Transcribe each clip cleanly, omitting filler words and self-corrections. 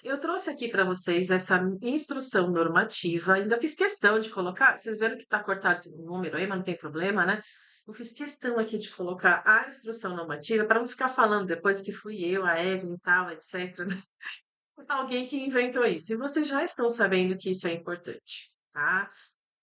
Eu trouxe aqui para vocês essa instrução normativa, ainda fiz questão de colocar, vocês viram que está cortado o número aí, mas não tem problema, né? Eu fiz questão aqui de colocar a instrução normativa para não ficar falando depois que fui eu, a Evelyn e tal, etc. Alguém que inventou isso. E vocês já estão sabendo que isso é importante, tá?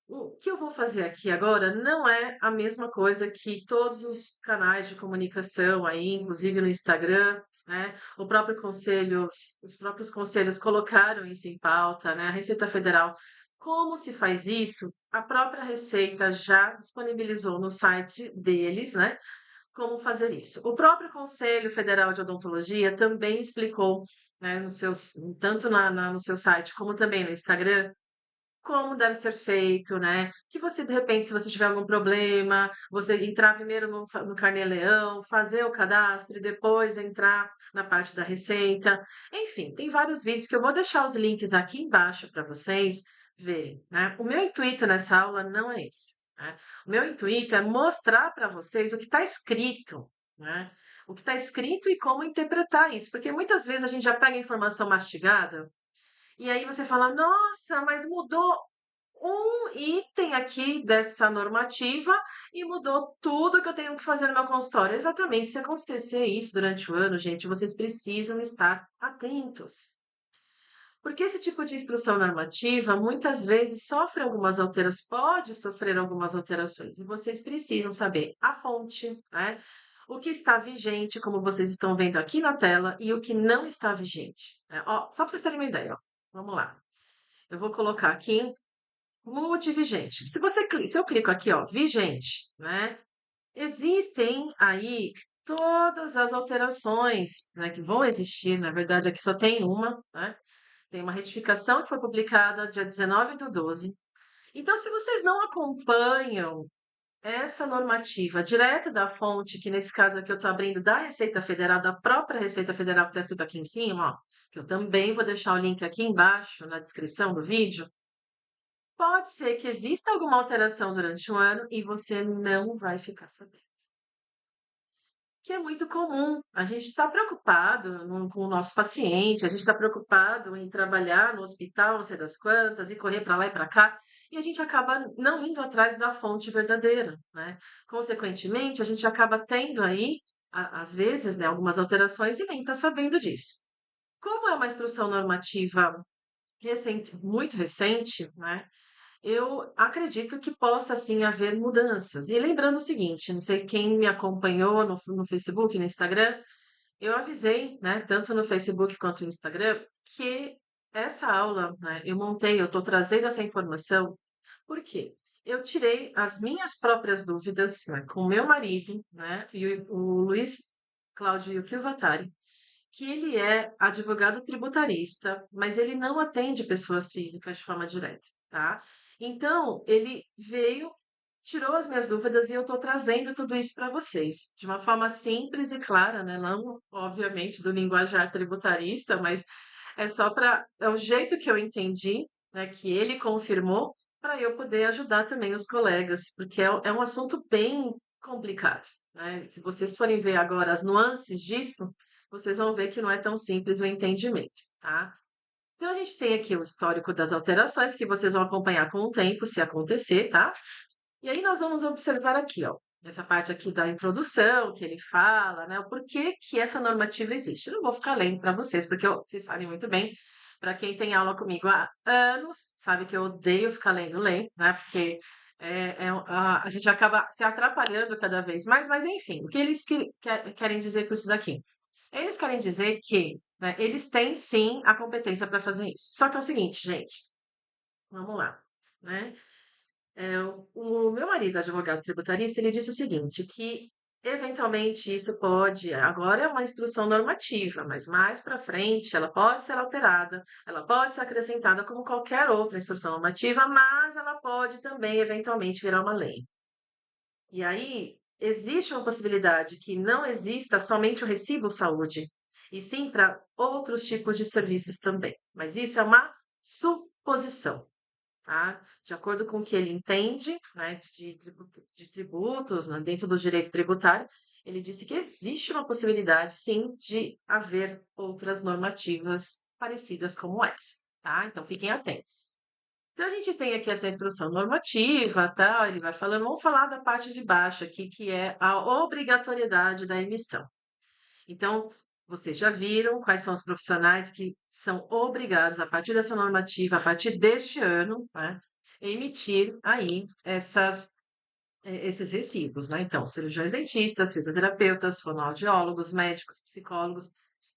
O que eu vou fazer aqui agora não é a mesma coisa que todos os canais de comunicação aí, inclusive no Instagram, né? O próprio conselho, os próprios conselhos colocaram isso em pauta, né? A Receita Federal. Como se faz isso? A própria Receita já disponibilizou no site deles, né? Como fazer isso. O próprio Conselho Federal de Odontologia também explicou, né, no seu, tanto no seu site como também no Instagram, como deve ser feito, né? Que você, de repente, se você tiver algum problema, você entrar primeiro no Carnê-Leão, fazer o cadastro e depois entrar na parte da receita. Enfim, tem vários vídeos que eu vou deixar os links aqui embaixo para vocês verem, né? O meu intuito nessa aula não é esse, né? O meu intuito é mostrar para vocês o que está escrito, né? O que está escrito e como interpretar isso, porque muitas vezes a gente já pega a informação mastigada e aí você fala, nossa, mas mudou um item aqui dessa normativa e mudou tudo que eu tenho que fazer no meu consultório. Exatamente, se acontecer isso durante o ano, gente, vocês precisam estar atentos. Porque esse tipo de instrução normativa muitas vezes sofre algumas alterações, pode sofrer algumas alterações, e vocês precisam saber a fonte, né? O que está vigente, como vocês estão vendo aqui na tela, e o que não está vigente, né? Ó, só para vocês terem uma ideia, ó. Vamos lá. Eu vou colocar aqui multivigente. Se eu clico aqui, ó, vigente, né? Existem aí todas as alterações, né, que vão existir. Na verdade, aqui só tem uma, né? Tem uma retificação que foi publicada dia 19/12. Então, se vocês não acompanham essa normativa direto da fonte, que nesse caso aqui eu estou abrindo da Receita Federal, da própria Receita Federal, que está escrito aqui em cima, ó, que eu também vou deixar o link aqui embaixo na descrição do vídeo. Pode ser que exista alguma alteração durante o ano e você não vai ficar sabendo. Que é muito comum. A gente está preocupado com o nosso paciente, a gente está preocupado em trabalhar no hospital, não sei das quantas, e correr para lá e para cá, e a gente acaba não indo atrás da fonte verdadeira, né? Consequentemente, a gente acaba tendo aí, às vezes, né, algumas alterações e nem está sabendo disso. Como é uma instrução normativa recente, muito recente, né? Eu acredito que possa sim haver mudanças. E lembrando o seguinte, não sei quem me acompanhou no Facebook, no Instagram, eu avisei, né, tanto no Facebook quanto no Instagram, que essa aula, né, eu estou trazendo essa informação, por quê? Eu tirei as minhas próprias dúvidas, né, com o meu marido, né, e o Luiz Cláudio Yukio, que ele é advogado tributarista, mas ele não atende pessoas físicas de forma direta, tá? Então, ele veio, tirou as minhas dúvidas e eu estou trazendo tudo isso para vocês, de uma forma simples e clara, né? Não, obviamente, do linguajar tributarista, mas é só para. É o jeito que eu entendi, né? Que ele confirmou, para eu poder ajudar também os colegas, porque é um assunto bem complicado, né? Se vocês forem ver agora as nuances disso, vocês vão ver que não é tão simples o entendimento, tá? Então, a gente tem aqui o histórico das alterações que vocês vão acompanhar com o tempo, se acontecer, tá? E aí nós vamos observar aqui, ó, nessa parte aqui da introdução, que ele fala, né, o porquê que essa normativa existe. Eu não vou ficar lendo para vocês, porque vocês sabem muito bem, para quem tem aula comigo há anos, sabe que eu odeio ficar lendo, né, porque a gente acaba se atrapalhando cada vez mais, mas enfim, o que eles querem dizer com isso daqui? Eles querem dizer que, né, eles têm sim a competência para fazer isso. Só que é o seguinte, gente, vamos lá, né? O meu marido, advogado tributarista, ele disse o seguinte, que eventualmente isso pode, agora é uma instrução normativa, mas mais para frente ela pode ser alterada, ela pode ser acrescentada como qualquer outra instrução normativa, mas ela pode também eventualmente virar uma lei. E aí existe uma possibilidade que não exista somente o recibo saúde, e sim para outros tipos de serviços também. Mas isso é uma suposição, tá? De acordo com o que ele entende, né, de tributos, né, dentro do direito tributário, ele disse que existe uma possibilidade, sim, de haver outras normativas parecidas como essa, tá? Então fiquem atentos. Então a gente tem aqui essa instrução normativa, tá? Ele vai falando, vamos falar da parte de baixo aqui, que é a obrigatoriedade da emissão. Então, vocês já viram quais são os profissionais que são obrigados, a partir dessa normativa, a partir deste ano, né, emitir aí esses recibos, né? Então, cirurgiões dentistas, fisioterapeutas, fonoaudiólogos, médicos, psicólogos,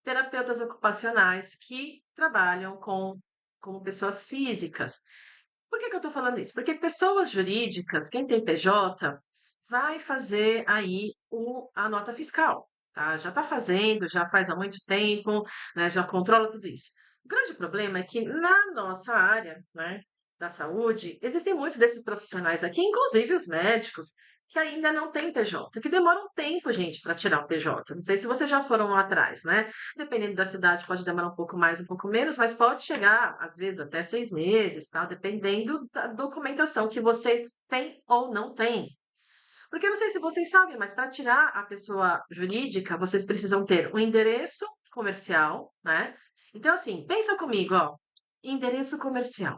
terapeutas ocupacionais que trabalham como pessoas físicas. Por que que eu estou falando isso? Porque pessoas jurídicas, quem tem PJ, vai fazer aí a nota fiscal, tá? Já está fazendo, já faz há muito tempo, né? Já controla tudo isso. O grande problema é que na nossa área, né, da saúde, existem muitos desses profissionais aqui, inclusive os médicos, que ainda não têm PJ, que demoram um tempo, gente, para tirar o PJ. Não sei se vocês já foram lá atrás, né? Dependendo da cidade, pode demorar um pouco mais, um pouco menos, mas pode chegar, às vezes, até 6 meses, tá? Dependendo da documentação que você tem ou não tem. Porque eu não sei se vocês sabem, mas para tirar a pessoa jurídica, vocês precisam ter um endereço comercial, né? Então, assim, pensa comigo, ó, endereço comercial.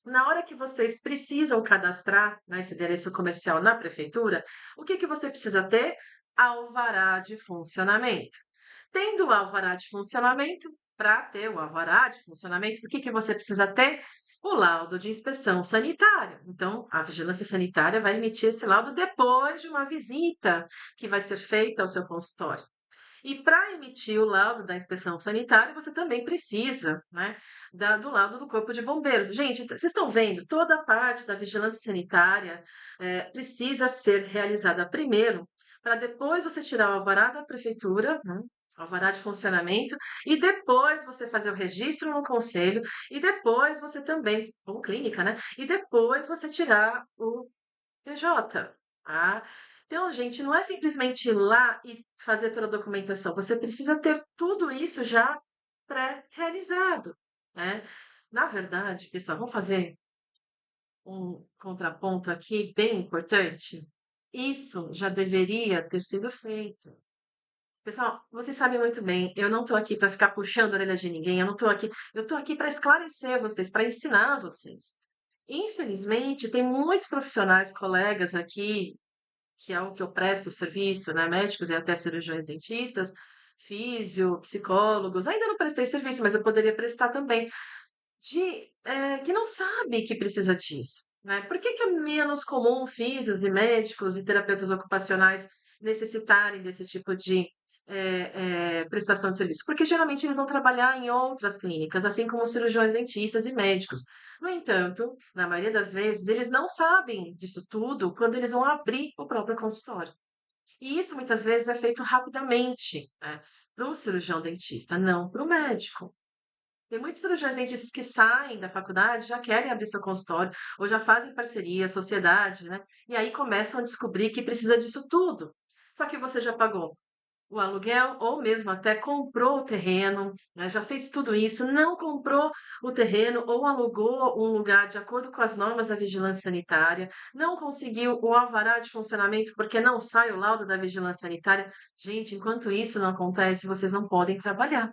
Na hora que vocês precisam cadastrar, né, esse endereço comercial na prefeitura, o que que você precisa ter? Alvará de funcionamento. Tendo o alvará de funcionamento, para ter o alvará de funcionamento, o que que você precisa ter? O laudo de inspeção sanitária. Então, a vigilância sanitária vai emitir esse laudo depois de uma visita que vai ser feita ao seu consultório. E para emitir o laudo da inspeção sanitária, você também precisa, né, do laudo do Corpo de Bombeiros. Gente, vocês estão vendo, toda a parte da vigilância sanitária precisa ser realizada primeiro, para depois você tirar o alvará da prefeitura, né, alvará de funcionamento, e depois você fazer o registro no conselho, e depois você também, ou clínica, né? E depois você tirar o PJ, tá? Então, gente, não é simplesmente ir lá e fazer toda a documentação. Você precisa ter tudo isso já pré-realizado, né? Na verdade, pessoal, vamos fazer um contraponto aqui bem importante. Isso já deveria ter sido feito. Pessoal, vocês sabem muito bem, eu não estou aqui para ficar puxando a orelha de ninguém, eu estou aqui para esclarecer vocês, para ensinar vocês. Infelizmente, tem muitos profissionais, colegas aqui, que é o que eu presto serviço, né? Médicos e até cirurgiões dentistas, físio, psicólogos. Ainda não prestei serviço, mas eu poderia prestar também. Que não sabe que precisa disso, né? Por que que é menos comum físios e médicos e terapeutas ocupacionais necessitarem desse tipo de prestação de serviço? Porque geralmente eles vão trabalhar em outras clínicas, assim como os cirurgiões dentistas e médicos. No entanto, na maioria das vezes, eles não sabem disso tudo quando eles vão abrir o próprio consultório. E isso muitas vezes é feito rapidamente, né, para o cirurgião dentista, não para o médico. Tem muitos cirurgiões dentistas que saem da faculdade, já querem abrir seu consultório, ou já fazem parceria, sociedade, né? E aí começam a descobrir que precisa disso tudo. Só que você já pagou o aluguel, ou mesmo até comprou o terreno, né? Já fez tudo isso, não comprou o terreno ou alugou um lugar de acordo com as normas da vigilância sanitária, não conseguiu o alvará de funcionamento porque não sai o laudo da vigilância sanitária. Gente, enquanto isso não acontece, vocês não podem trabalhar.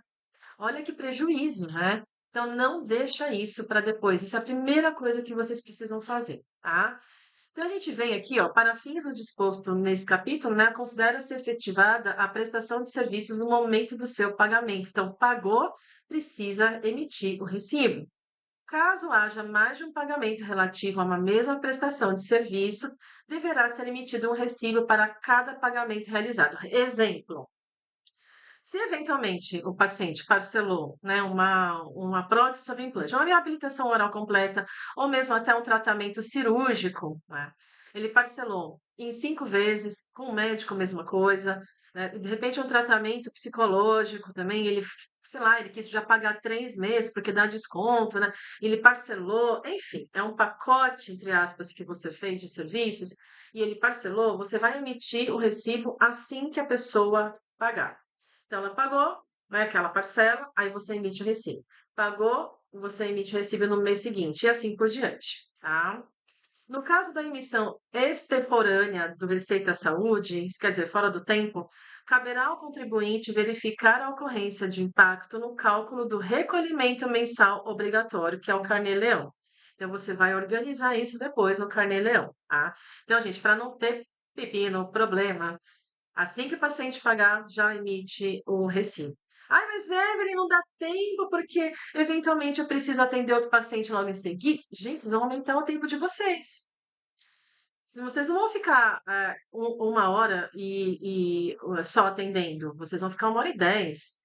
Olha que prejuízo, né? Então não deixa isso para depois. Isso é a primeira coisa que vocês precisam fazer, tá? Então a gente vem aqui, ó, para fins do disposto nesse capítulo, né, considera-se efetivada a prestação de serviços no momento do seu pagamento. Então, pagou, precisa emitir o recibo. Caso haja mais de um pagamento relativo a uma mesma prestação de serviço, deverá ser emitido um recibo para cada pagamento realizado. Exemplo: se eventualmente o paciente parcelou, né, uma prótese sobre implante, uma reabilitação oral completa, ou mesmo até um tratamento cirúrgico, né, ele parcelou em 5 vezes, com o médico a mesma coisa, né, de repente um tratamento psicológico também, sei lá, ele quis já pagar 3 meses porque dá desconto, né, ele parcelou, enfim, é um pacote, entre aspas, que você fez de serviços, e ele parcelou, você vai emitir o recibo assim que a pessoa pagar. Então, ela pagou, né, aquela parcela, aí você emite o recibo. Pagou, você emite o recibo no mês seguinte, e assim por diante, tá? No caso da emissão extemporânea do Receita Saúde, isso quer dizer, fora do tempo, caberá ao contribuinte verificar a ocorrência de impacto no cálculo do recolhimento mensal obrigatório, que é o Carnê-Leão. Então, você vai organizar isso depois no Carnê-Leão, tá? Então, gente, para não ter pepino, problema, assim que o paciente pagar, já emite o recibo. Ai, mas Evelyn, não dá tempo porque eventualmente eu preciso atender outro paciente logo em seguida. Gente, vocês vão aumentar o tempo de vocês. Se vocês não vão ficar 1 hora só atendendo, vocês vão ficar 1 hora e 10.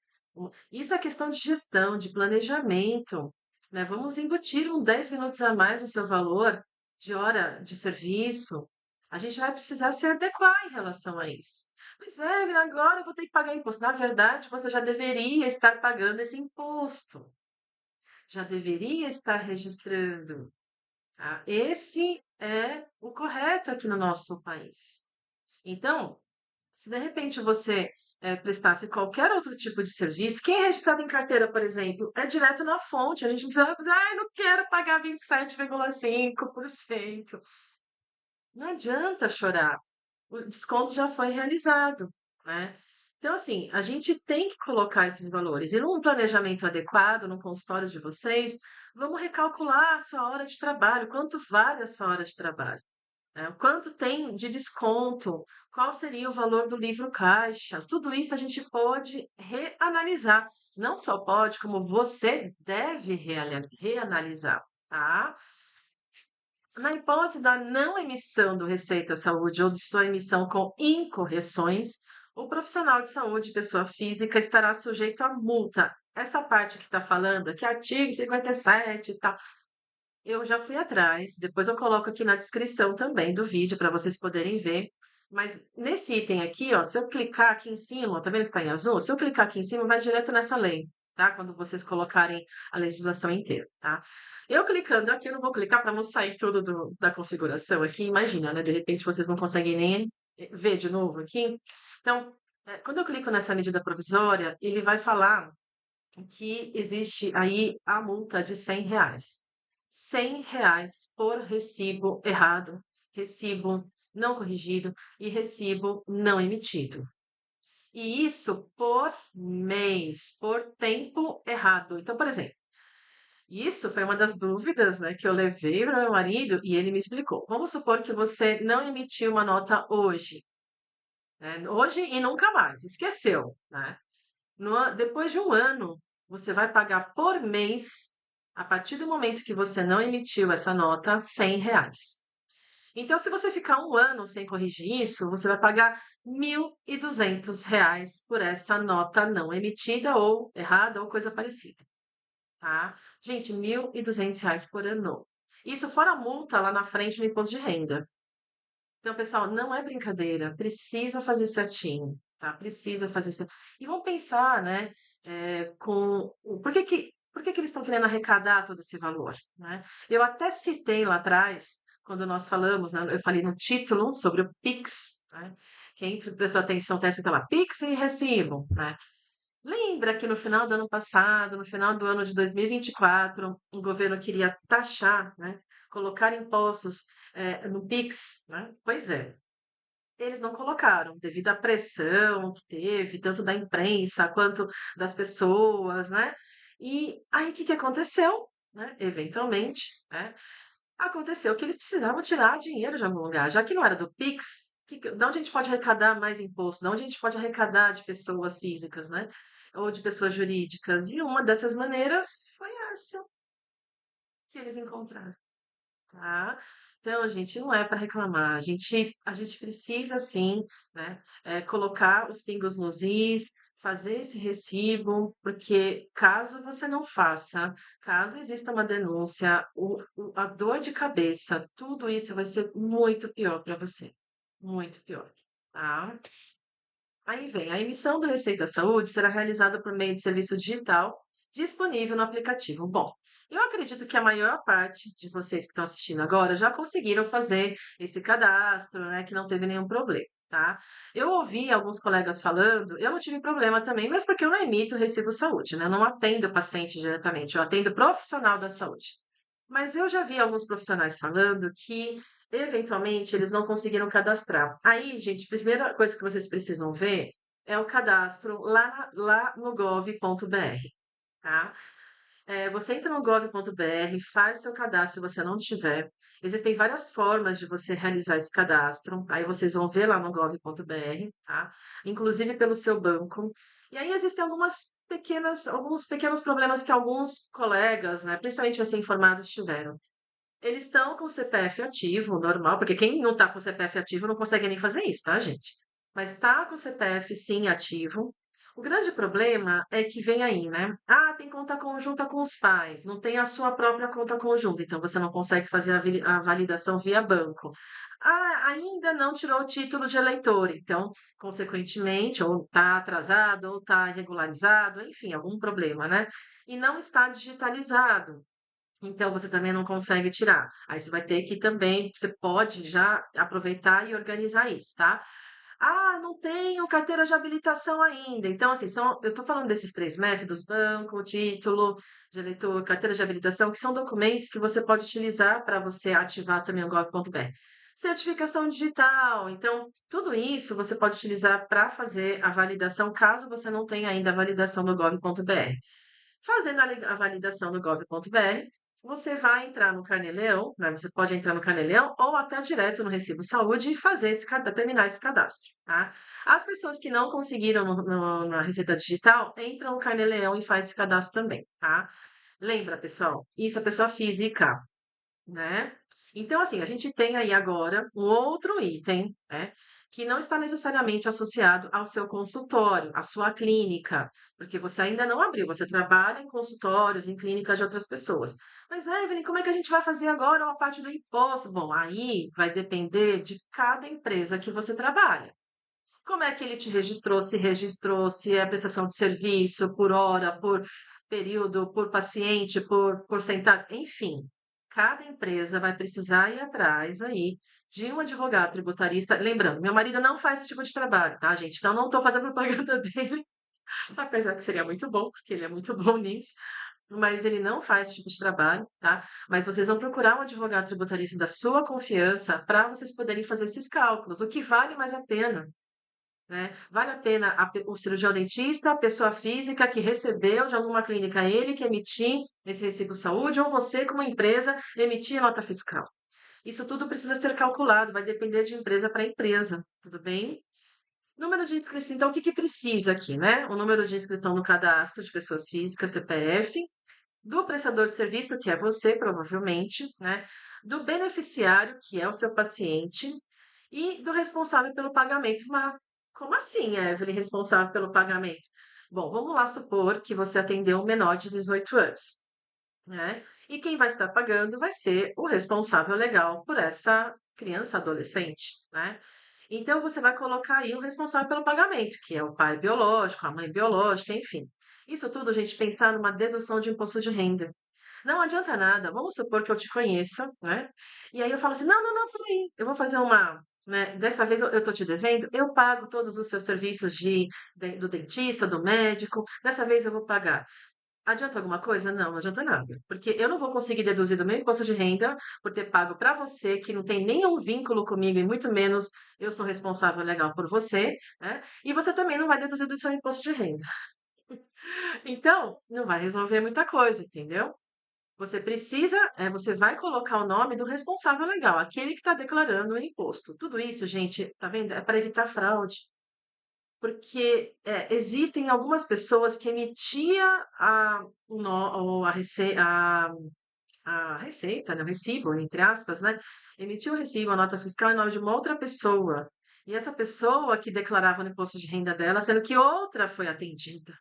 Isso é questão de gestão, de planejamento, né? Vamos embutir 10 minutos a mais no seu valor de hora de serviço. A gente vai precisar se adequar em relação a isso. Mas é, agora eu vou ter que pagar imposto. Na verdade, você já deveria estar pagando esse imposto. Já deveria estar registrando. Tá? Esse é o correto aqui no nosso país. Então, se de repente você prestasse qualquer outro tipo de serviço, quem é registrado em carteira, por exemplo, é direto na fonte. A gente não precisa dizer, ah, não quero pagar 27,5%. Não adianta chorar. O desconto já foi realizado, né? Então, assim, a gente tem que colocar esses valores. E num planejamento adequado, no consultório de vocês, vamos recalcular a sua hora de trabalho, quanto vale a sua hora de trabalho, né? Quanto tem de desconto, qual seria o valor do livro caixa. Tudo isso a gente pode reanalisar. Não só pode, como você deve reanalisar, tá? Na hipótese da não emissão do Receita Saúde ou de sua emissão com incorreções, o profissional de saúde, pessoa física, estará sujeito a multa. Essa parte que está falando, aqui, artigo 57 e tal, eu já fui atrás, depois eu coloco aqui na descrição também do vídeo para vocês poderem ver. Mas nesse item aqui, ó, se eu clicar aqui em cima, tá vendo que está em azul? Se eu clicar aqui em cima, vai direto nessa lei, tá? Quando vocês colocarem a legislação inteira, tá? Eu clicando aqui, eu não vou clicar para não sair tudo da configuração aqui. Imagina, né? De repente vocês não conseguem nem ver de novo aqui. Então, quando eu clico nessa medida provisória, ele vai falar que existe aí a multa de R$ 100. R$ 100 por recibo errado, recibo não corrigido e recibo não emitido. E isso por mês, por tempo errado. Então, por exemplo, isso foi uma das dúvidas, né, que eu levei para meu marido e ele me explicou. Vamos supor que você não emitiu uma nota hoje, né, hoje e nunca mais, esqueceu, né? Depois de 1 ano, você vai pagar por mês, a partir do momento que você não emitiu essa nota, R$ 100. Então, se você ficar 1 ano sem corrigir isso, você vai pagar R$ 1.200 por essa nota não emitida ou errada ou coisa parecida, tá? Gente, R$ 1.200 por ano. Isso fora a multa lá na frente no imposto de renda. Então, pessoal, não é brincadeira, precisa fazer certinho, tá? Precisa fazer certinho. E vamos pensar, né, por que que eles estão querendo arrecadar todo esse valor, né? Eu até citei lá atrás, quando nós falamos, né, eu falei no título sobre o Pix, né? Quem prestou atenção está escrito lá, Pix e recibo, né? Lembra que no final do ano passado, no final do ano de 2024, o governo queria taxar, né, colocar impostos, no Pix, né? Pois é, eles não colocaram, devido à pressão que teve, tanto da imprensa quanto das pessoas, né? E aí o que que aconteceu, né? Eventualmente, né? Aconteceu que eles precisavam tirar dinheiro de algum lugar, já que não era do Pix, de onde a gente pode arrecadar mais imposto? De onde a gente pode arrecadar de pessoas físicas, né? Ou de pessoas jurídicas? E uma dessas maneiras foi essa que eles encontraram, tá? Então, gente, não é para reclamar. A gente precisa, sim, né, colocar os pingos nos is, fazer esse recibo, porque caso você não faça, caso exista uma denúncia, a dor de cabeça, tudo isso vai ser muito pior para você. Muito pior, tá? Aí vem, a emissão do Receita Saúde será realizada por meio de serviço digital disponível no aplicativo. Bom, eu acredito que a maior parte de vocês que estão assistindo agora já conseguiram fazer esse cadastro, né, que não teve nenhum problema, tá? Eu ouvi alguns colegas falando, eu não tive problema também, mas porque eu não emito recibo saúde, né? Eu não atendo paciente diretamente, eu atendo profissional da saúde. Mas eu já vi alguns profissionais falando que eventualmente eles não conseguiram cadastrar. Aí, gente, primeira coisa que vocês precisam ver é o cadastro lá no gov.br, tá? Você entra no gov.br, faz seu cadastro se você não tiver. Existem várias formas de você realizar esse cadastro. Aí vocês vão ver lá no gov.br, tá? Inclusive pelo seu banco. E aí existem alguns pequenos problemas que alguns colegas, né, principalmente recém-formados, tiveram. Eles estão com o CPF ativo, normal, porque quem não está com o CPF ativo não consegue nem fazer isso, tá, gente? Mas está com o CPF sim ativo. O grande problema é que vem aí, né? Ah, tem conta conjunta com os pais, não tem a sua própria conta conjunta, então você não consegue fazer a validação via banco. Ah, ainda não tirou o título de eleitor, então, consequentemente, ou está atrasado, ou está irregularizado, enfim, algum problema, né? E não está digitalizado. Então você também não consegue tirar. Aí você vai ter que também, você pode já aproveitar e organizar isso, tá? Ah, não tenho carteira de habilitação ainda. Então, assim, eu estou falando desses três métodos: banco, título de eleitor, carteira de habilitação, que são documentos que você pode utilizar para você ativar também o gov.br. Certificação digital. Então, tudo isso você pode utilizar para fazer a validação, caso você não tenha ainda a validação do gov.br. Fazendo a validação do gov.br, você vai entrar no Carnê-Leão, né? Você pode entrar no Carnê-Leão ou até direto no Recibo Saúde e fazer terminar esse cadastro, tá? As pessoas que não conseguiram na Receita Digital, entram no Carnê-Leão e faz esse cadastro também, tá? Lembra, pessoal, isso é pessoa física, né? Então, assim, a gente tem aí agora um outro item, né, que não está necessariamente associado ao seu consultório, à sua clínica, porque você ainda não abriu, você trabalha em consultórios, em clínicas de outras pessoas. Mas, Evelyn, como é que a gente vai fazer agora a parte do imposto? Bom, aí vai depender de cada empresa que você trabalha. Como é que ele te registrou, se é prestação de serviço, por hora, por período, por paciente, por porcentagem, enfim. Cada empresa vai precisar ir atrás aí de um advogado tributarista. Lembrando, meu marido não faz esse tipo de trabalho, tá, gente? Então não estou fazendo propaganda dele, apesar que seria muito bom, porque ele é muito bom nisso. Mas ele não faz esse tipo de trabalho, tá? Mas vocês vão procurar um advogado tributarista da sua confiança para vocês poderem fazer esses cálculos. O que vale mais a pena, né? Vale a pena o cirurgião dentista, a pessoa física que recebeu de alguma clínica ele que emitir esse recibo saúde, ou você, como empresa, emitir a nota fiscal. Isso tudo precisa ser calculado, vai depender de empresa para empresa, tudo bem? Número de inscrição, então, o que que precisa aqui, né? O número de inscrição no cadastro de pessoas físicas, CPF, do prestador de serviço, que é você, provavelmente, né? Do beneficiário, que é o seu paciente, e do responsável pelo pagamento. Mas como assim, Evelyn, responsável pelo pagamento? Bom, vamos lá supor que você atendeu um menor de 18 anos, né? E quem vai estar pagando vai ser o responsável legal por essa criança, adolescente, né? Então você vai colocar aí o responsável pelo pagamento, que é o pai biológico, a mãe biológica, enfim. Isso tudo, gente, pensar numa dedução de imposto de renda. Não adianta nada, vamos supor que eu te conheça, né? E aí eu falo assim: não, não, não, peraí, eu vou fazer né? Dessa vez eu tô te devendo, eu pago todos os seus serviços do dentista, do médico, dessa vez eu vou pagar. Adianta alguma coisa? Não, não adianta nada. Porque eu não vou conseguir deduzir do meu imposto de renda por ter pago para você, que não tem nenhum vínculo comigo, e muito menos eu sou responsável legal por você, né? E você também não vai deduzir do seu imposto de renda. Então, não vai resolver muita coisa, entendeu? Você vai colocar o nome do responsável legal, aquele que está declarando o imposto. Tudo isso, gente, tá vendo? É para evitar fraude. Porque existem algumas pessoas que emitia o no- o- a receita, né, o recibo, entre aspas, né? Emitiu o recibo, a nota fiscal em nome de uma outra pessoa. E essa pessoa que declarava no imposto de renda dela, sendo que outra foi atendida.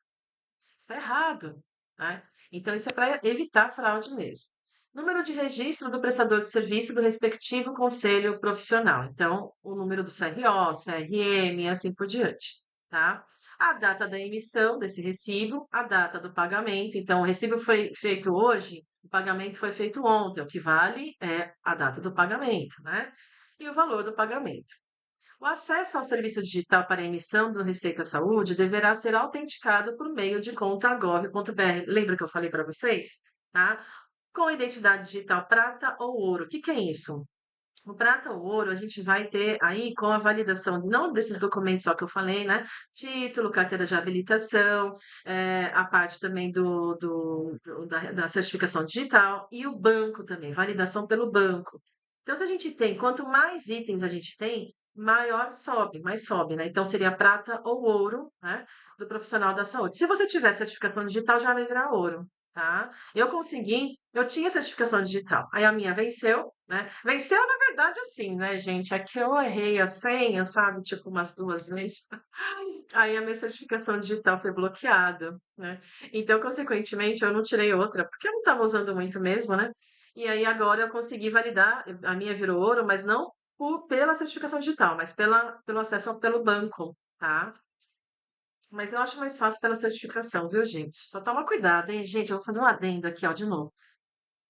Isso está errado, né? Então, isso é para evitar fraude mesmo. Número de registro do prestador de serviço do respectivo conselho profissional. Então, o número do CRO, CRM e assim por diante, tá? A data da emissão desse recibo, a data do pagamento. Então, o recibo foi feito hoje, o pagamento foi feito ontem. O que vale é a data do pagamento, né? E o valor do pagamento. O acesso ao serviço digital para emissão do Receita Saúde deverá ser autenticado por meio de conta gov.br. Lembra que eu falei para vocês? Tá? Com identidade digital prata ou ouro. O que que é isso? O prata ou ouro, a gente vai ter aí com a validação, não desses documentos só que eu falei, né? Título, carteira de habilitação, a parte também da certificação digital e o banco também, validação pelo banco. Então, se a gente tem, quanto mais itens a gente tem, maior sobe, mais sobe, né? Então, seria prata ou ouro, né? Do profissional da saúde. Se você tiver certificação digital, já vai virar ouro, tá? Eu tinha certificação digital, aí a minha venceu, né? Venceu na verdade assim, né, gente? É que eu errei a senha, sabe? Tipo, umas duas vezes. Aí a minha certificação digital foi bloqueada, né? Então, consequentemente, eu não tirei outra, porque eu não estava usando muito mesmo, né? E aí agora eu consegui validar, a minha virou ouro, mas não pela certificação digital, mas pelo acesso pelo banco, tá? Mas eu acho mais fácil pela certificação, viu, gente? Só toma cuidado, hein, gente? Eu vou fazer um adendo aqui, ó, de novo.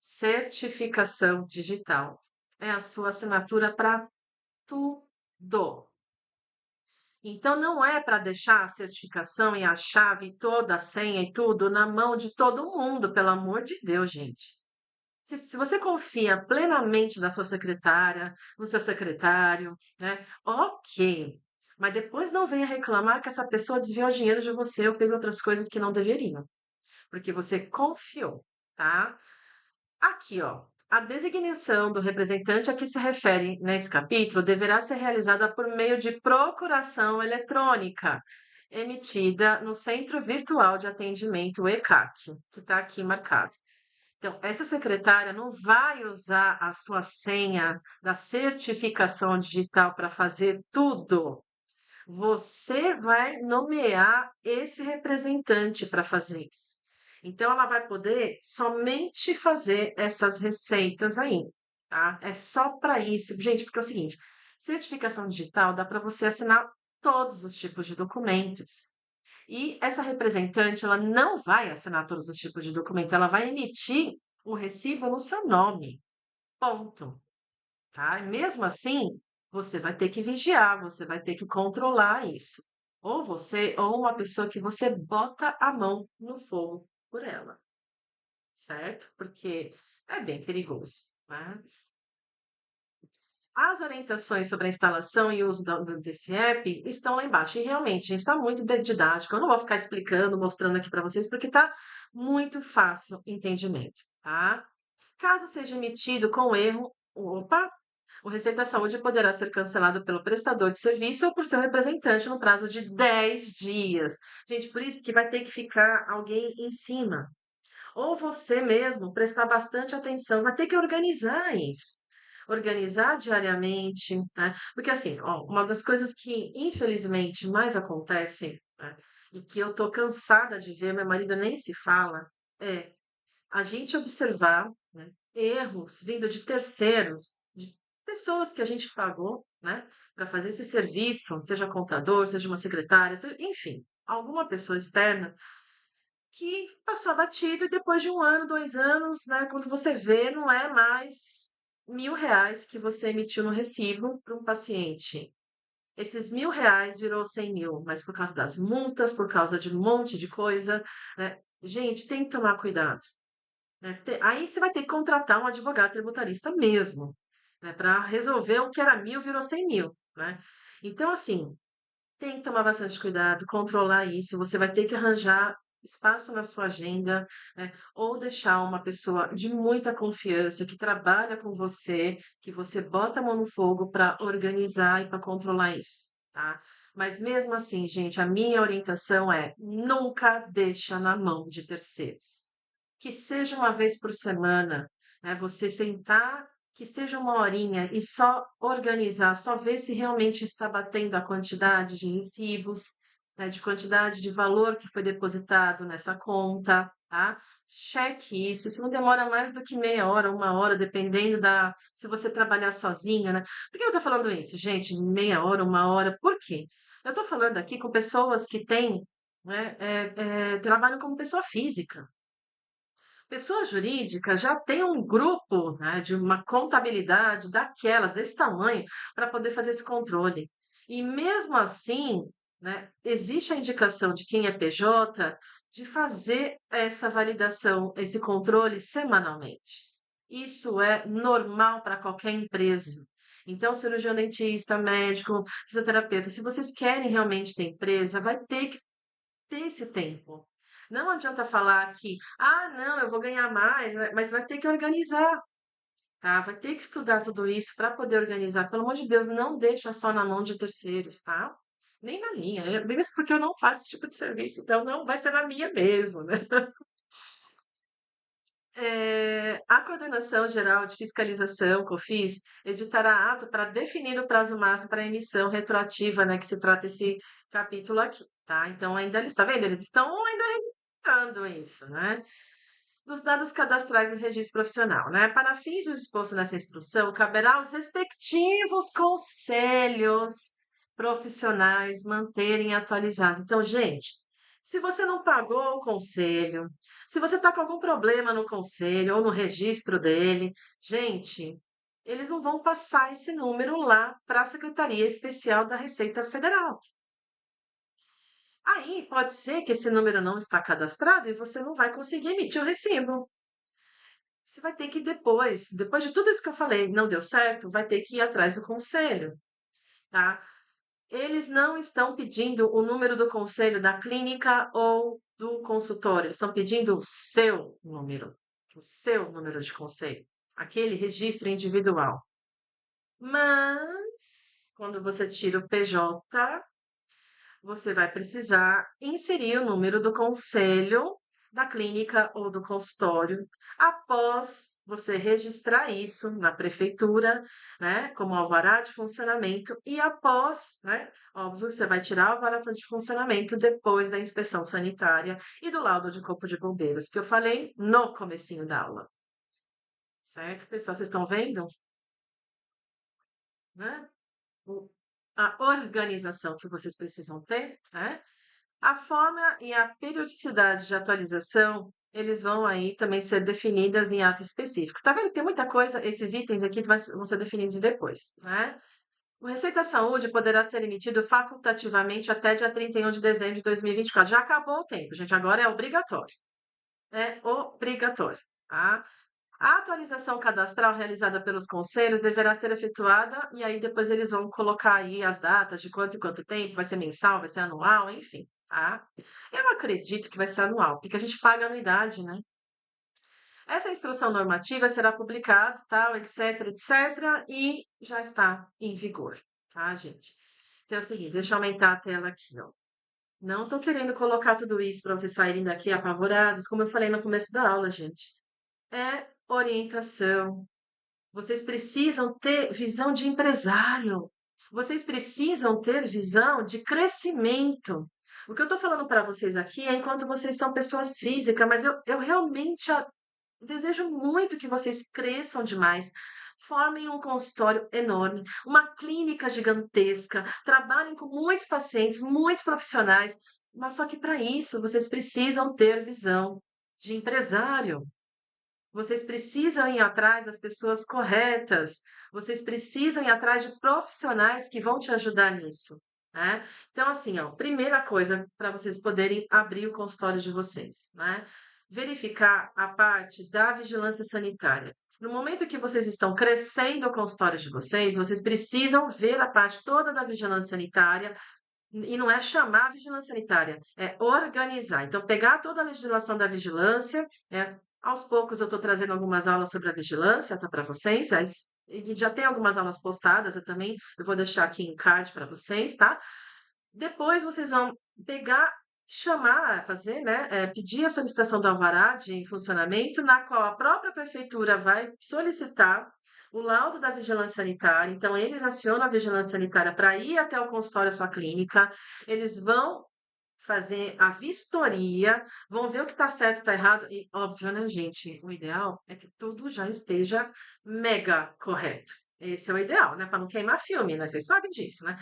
Certificação digital é a sua assinatura para tudo. Então, não é para deixar a certificação e a chave, toda a senha e tudo na mão de todo mundo, pelo amor de Deus, gente. Se você confia plenamente na sua secretária, no seu secretário, né? Ok. Mas depois não venha reclamar que essa pessoa desviou dinheiro de você ou fez outras coisas que não deveriam, porque você confiou, tá? Aqui, ó. A designação do representante a que se refere nesse capítulo deverá ser realizada por meio de procuração eletrônica, emitida no Centro Virtual de Atendimento, o ECAC, que está aqui marcado. Então, essa secretária não vai usar a sua senha da certificação digital para fazer tudo. Você vai nomear esse representante para fazer isso. Então, ela vai poder somente fazer essas receitas aí, tá? É só para isso. Gente, porque é o seguinte: certificação digital dá para você assinar todos os tipos de documentos. E essa representante, ela não vai assinar todos os tipos de documento, ela vai emitir o recibo no seu nome. Ponto. Tá? E mesmo assim, você vai ter que vigiar, você vai ter que controlar isso. Ou você, ou uma pessoa que você bota a mão no fogo por ela, certo? Porque é bem perigoso, né? As orientações sobre a instalação e uso desse app estão lá embaixo. E realmente, gente, está muito didático. Eu não vou ficar explicando, mostrando aqui para vocês, porque está muito fácil o entendimento, tá? Caso seja emitido com erro, opa, o Receita Saúde poderá ser cancelado pelo prestador de serviço ou por seu representante no prazo de 10 dias. Gente, por isso que vai ter que ficar alguém em cima. Ou você mesmo prestar bastante atenção, vai ter que organizar isso. Organizar diariamente, né? Porque assim, ó, uma das coisas que infelizmente mais acontecem, né, e que eu tô cansada de ver, meu marido nem se fala, é a gente observar, né, erros vindo de terceiros, de pessoas que a gente pagou, né, para fazer esse serviço, seja contador, seja uma secretária, enfim, alguma pessoa externa que passou abatido e depois de um ano, 2 anos, né, quando você vê, não é mais R$ 1.000 que você emitiu no recibo para um paciente. Esses R$ 1.000 virou 100.000, mas por causa das multas, por causa de um monte de coisa, né? Gente, tem que tomar cuidado, né? Aí você vai ter que contratar um advogado tributarista mesmo, né, para resolver o que era 1.000 virou 100.000, né? Então, assim, tem que tomar bastante cuidado, controlar isso. Você vai ter que arranjar espaço na sua agenda, né? Ou deixar uma pessoa de muita confiança que trabalha com você, que você bota a mão no fogo para organizar e para controlar isso, tá? Mas mesmo assim, gente, a minha orientação é nunca deixa na mão de terceiros. Que seja uma vez por semana, né? Você sentar, que seja uma horinha e só organizar, só ver se realmente está batendo a quantidade de recibos, né, de quantidade de valor que foi depositado nessa conta, tá? Cheque isso. Isso não demora mais do que meia hora, 1 hora, dependendo da. Se você trabalhar sozinho, né? Por que eu tô falando isso, gente? Meia hora, 1 hora. Por quê? Eu tô falando aqui com pessoas que têm, né, trabalham como pessoa física. Pessoa jurídica já tem um grupo, né, de uma contabilidade daquelas, desse tamanho, para poder fazer esse controle. E mesmo assim, né, existe a indicação de quem é PJ de fazer essa validação, esse controle semanalmente. Isso é normal para qualquer empresa. Então, cirurgião dentista, médico, fisioterapeuta, se vocês querem realmente ter empresa, vai ter que ter esse tempo. Não adianta falar que, ah, não, eu vou ganhar mais, né? Mas vai ter que organizar, tá? Vai ter que estudar tudo isso para poder organizar. Pelo amor de Deus, não deixa só na mão de terceiros, tá? Nem na minha, mesmo porque eu não faço esse tipo de serviço, então não vai ser na minha mesmo, né? A Coordenação Geral de Fiscalização, COFIS, editará ato para definir o prazo máximo para emissão retroativa, né, que se trata esse capítulo aqui, tá? Então, ainda eles, tá vendo? Eles estão ainda revisando isso, né? Dos dados cadastrais do registro profissional, né? Para fins do disposto nessa instrução, caberá aos respectivos conselhos profissionais manterem atualizados. Então, gente, se você não pagou o conselho, se você está com algum problema no conselho ou no registro dele, gente, eles não vão passar esse número lá para a Secretaria Especial da Receita Federal. Aí pode ser que esse número não está cadastrado e você não vai conseguir emitir o recibo. Você vai ter que depois de tudo isso que eu falei, não deu certo, vai ter que ir atrás do conselho, tá? Eles não estão pedindo o número do conselho da clínica ou do consultório, eles estão pedindo o seu número de conselho, aquele registro individual. Mas, quando você tira o PJ, você vai precisar inserir o número do conselho da clínica ou do consultório após você registrar isso na prefeitura, né, como alvará de funcionamento e após, né, óbvio, você vai tirar o alvará de funcionamento depois da inspeção sanitária e do laudo de corpo de bombeiros, que eu falei no comecinho da aula. Certo, pessoal? Vocês estão vendo, né? A organização que vocês precisam ter, né? A forma e a periodicidade de atualização, eles vão aí também ser definidas em ato específico. Tá vendo? Tem muita coisa, esses itens aqui vão ser definidos depois, né? O Receita Saúde poderá ser emitido facultativamente até dia 31 de dezembro de 2024. Já acabou o tempo, gente, agora é obrigatório. É obrigatório, tá? A atualização cadastral realizada pelos conselhos deverá ser efetuada e aí depois eles vão colocar aí as datas de quanto em quanto tempo, vai ser mensal, vai ser anual, enfim, tá? Eu acredito que vai ser anual, porque a gente paga anuidade, né? Essa instrução normativa será publicada, tal, etc, etc, e já está em vigor, tá, gente? Então é o seguinte, deixa eu aumentar a tela aqui, ó. Não estou querendo colocar tudo isso para vocês saírem daqui apavorados, como eu falei no começo da aula, gente. É orientação. Vocês precisam ter visão de empresário. Vocês precisam ter visão de crescimento. O que eu estou falando para vocês aqui é enquanto vocês são pessoas físicas, mas eu realmente desejo muito que vocês cresçam demais. Formem um consultório enorme, uma clínica gigantesca, trabalhem com muitos pacientes, muitos profissionais, mas só que para isso vocês precisam ter visão de empresário. Vocês precisam ir atrás das pessoas corretas. Vocês precisam ir atrás de profissionais que vão te ajudar nisso, né? Então, assim, ó, primeira coisa para vocês poderem abrir o consultório de vocês, né? Verificar a parte da vigilância sanitária. No momento que vocês estão crescendo o consultório de vocês, vocês precisam ver a parte toda da vigilância sanitária, e não é chamar a vigilância sanitária, é organizar. Então, pegar toda a legislação da vigilância, aos poucos eu estou trazendo algumas aulas sobre a vigilância, tá, para vocês. E já tem algumas aulas postadas, eu vou deixar aqui em card para vocês, tá? Depois vocês vão pegar, chamar, fazer, né, pedir a solicitação do alvará de funcionamento, na qual a própria prefeitura vai solicitar o laudo da vigilância sanitária. Então, eles acionam a vigilância sanitária para ir até o consultório, a sua clínica. Eles vão fazer a vistoria, vão ver o que está certo, está errado. E, óbvio, né, gente? O ideal é que tudo já esteja mega correto. Esse é o ideal, né? Para não queimar filme, né? Vocês sabem disso, né?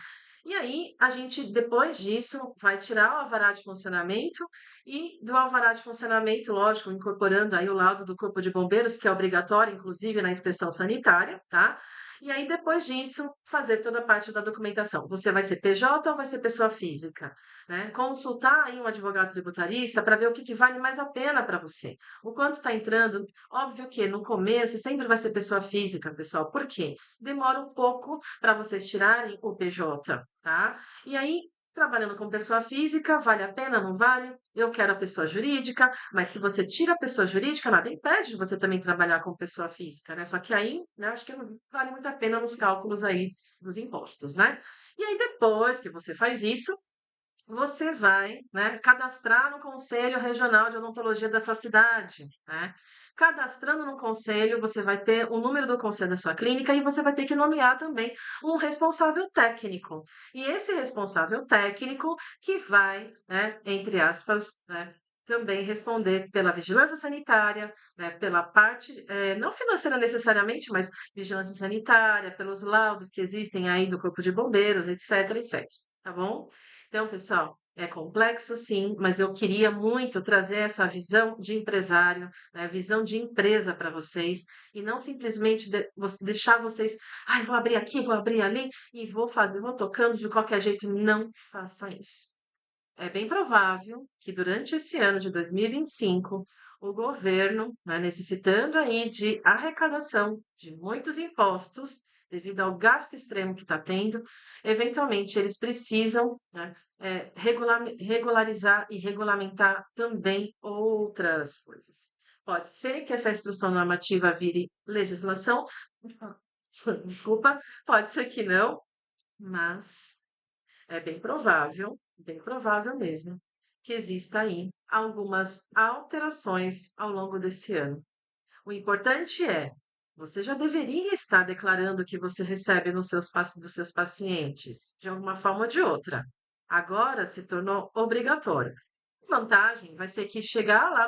E aí, a gente, depois disso, vai tirar o alvará de funcionamento e do alvará de funcionamento, lógico, incorporando aí o laudo do Corpo de Bombeiros, que é obrigatório, inclusive, na inspeção sanitária, tá? E aí, depois disso, fazer toda a parte da documentação. Você vai ser PJ ou vai ser pessoa física? Né? Consultar aí um advogado tributarista para ver o que, que vale mais a pena para você. O quanto está entrando. Óbvio que no começo sempre vai ser pessoa física, pessoal. Por quê? Demora um pouco para vocês tirarem o PJ, tá? E aí, trabalhando com pessoa física, vale a pena, não vale? Eu quero a pessoa jurídica, mas se você tira a pessoa jurídica, nada impede de você também trabalhar com pessoa física, né? Só que aí, né, acho que não vale muito a pena nos cálculos aí dos impostos, né? E aí, depois que você faz isso, você vai, né, cadastrar no Conselho Regional de Odontologia da sua cidade, né? Cadastrando no conselho, você vai ter o número do conselho da sua clínica e você vai ter que nomear também um responsável técnico. E esse responsável técnico que vai, né, entre aspas, né, também responder pela vigilância sanitária, né, pela parte, não financeira necessariamente, mas vigilância sanitária, pelos laudos que existem aí do Corpo de Bombeiros, etc, etc. Tá bom? Então, pessoal, é complexo sim, mas eu queria muito trazer essa visão de empresário, né, visão de empresa para vocês, e não simplesmente deixar vocês, ai, vou abrir aqui, vou abrir ali e vou fazer, vou tocando de qualquer jeito. Não faça isso. É bem provável que durante esse ano de 2025, o governo, né, necessitando aí de arrecadação de muitos impostos, devido ao gasto extremo que está tendo, eventualmente eles precisam, né, regularizar e regulamentar também outras coisas. Pode ser que essa instrução normativa vire legislação, desculpa, pode ser que não, mas é bem provável mesmo, que exista aí algumas alterações ao longo desse ano. O importante é, você já deveria estar declarando o que você recebe dos seus pacientes, de alguma forma ou de outra. Agora se tornou obrigatório. A vantagem vai ser que chegar lá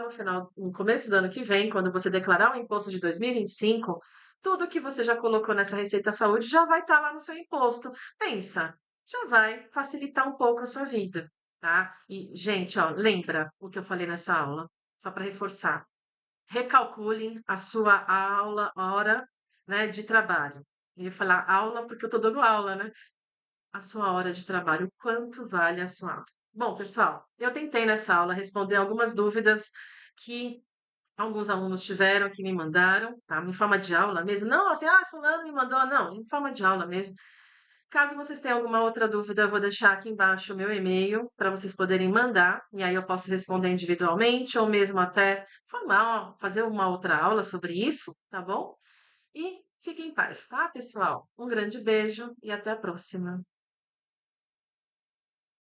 no começo do ano que vem, quando você declarar o imposto de 2025, tudo que você já colocou nessa Receita Saúde já vai estar lá no seu imposto. Pensa, já vai facilitar um pouco a sua vida, tá? E, gente, ó, lembra o que eu falei nessa aula? Só para reforçar. Recalculem a sua aula, hora, né, de trabalho. Eu ia falar aula porque eu estou dando aula, né? A sua hora de trabalho, quanto vale a sua aula? Bom, pessoal, eu tentei nessa aula responder algumas dúvidas que alguns alunos tiveram, que me mandaram, tá? Em forma de aula mesmo. Não assim, ah, fulano me mandou, não, em forma de aula mesmo. Caso vocês tenham alguma outra dúvida, eu vou deixar aqui embaixo o meu e-mail para vocês poderem mandar, e aí eu posso responder individualmente ou mesmo até formar, fazer uma outra aula sobre isso, tá bom? E fiquem em paz, tá, pessoal? Um grande beijo e até a próxima.